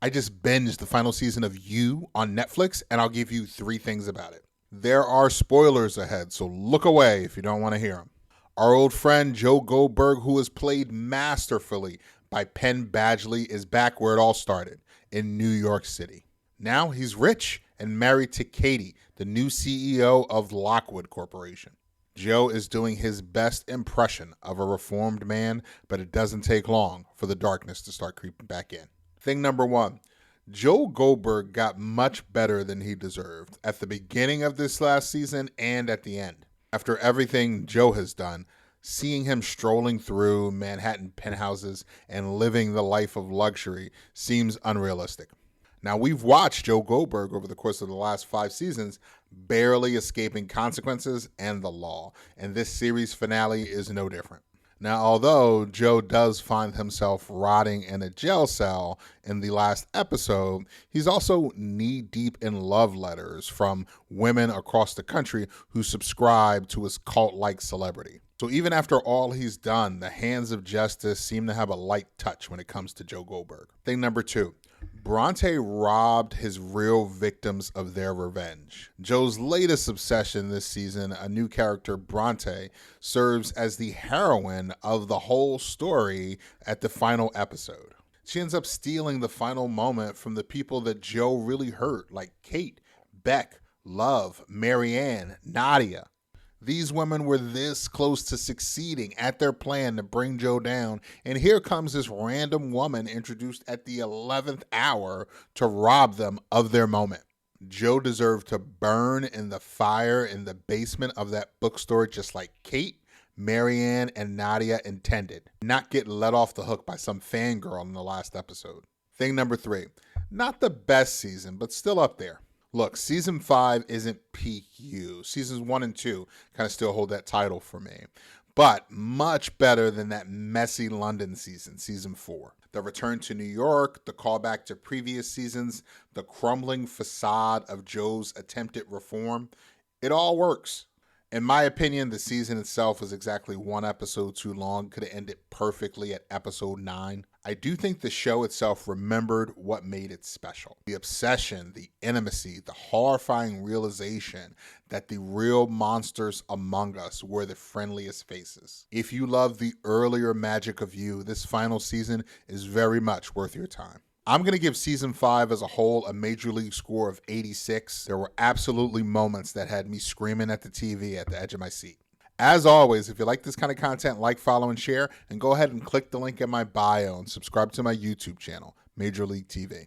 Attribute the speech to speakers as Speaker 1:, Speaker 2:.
Speaker 1: I just binged the final season of You on Netflix, and I'll give you 3 things about it. There are spoilers ahead, so look away if you don't want to hear them. Our old friend Joe Goldberg, who was played masterfully by Penn Badgley, is back where it all started, in New York City. Now he's rich and married to Katie, the new CEO of Lockwood Corporation. Joe is doing his best impression of a reformed man, but it doesn't take long for the darkness to start creeping back in. Thing number 1, Joe Goldberg got much better than he deserved at the beginning of this last season and at the end. After everything Joe has done, seeing him strolling through Manhattan penthouses and living the life of luxury seems unrealistic. Now, we've watched Joe Goldberg over the course of the last 5 seasons barely escaping consequences and the law, and this series finale is no different. Now, although Joe does find himself rotting in a jail cell in the last episode, he's also knee-deep in love letters from women across the country who subscribe to his cult-like celebrity. So even after all he's done, the hands of justice seem to have a light touch when it comes to Joe Goldberg. Thing number 2. Bronte robbed his real victims of their revenge. Joe's latest obsession this season, a new character, Bronte, serves as the heroine of the whole story at the final episode. She ends up stealing the final moment from the people that Joe really hurt, like Kate, Beck, Love, Marianne, Nadia. These women were this close to succeeding at their plan to bring Joe down, and here comes this random woman introduced at the 11th hour to rob them of their moment. Joe deserved to burn in the fire in the basement of that bookstore just like Kate, Marianne, and Nadia intended, not get let off the hook by some fangirl in the last episode. Thing number 3, not the best season, but still up there. Look, season 5 isn't peak You. Seasons 1 and 2 kind of still hold that title for me, but much better than that messy London season 4. The return to New York, the callback to previous seasons, the crumbling facade of Joe's attempted reform, it all works. In my opinion, the season itself was exactly 1 episode too long, could have ended perfectly at episode 9. I do think the show itself remembered what made it special. The obsession, the intimacy, the horrifying realization that the real monsters among us were the friendliest faces. If you love the earlier magic of You, this final season is very much worth your time. I'm going to give season 5 as a whole a major league score of 86. There were absolutely moments that had me screaming at the TV at the edge of my seat. As always, if you like this kind of content, like, follow, and share, and go ahead and click the link in my bio and subscribe to my YouTube channel, Major League TV.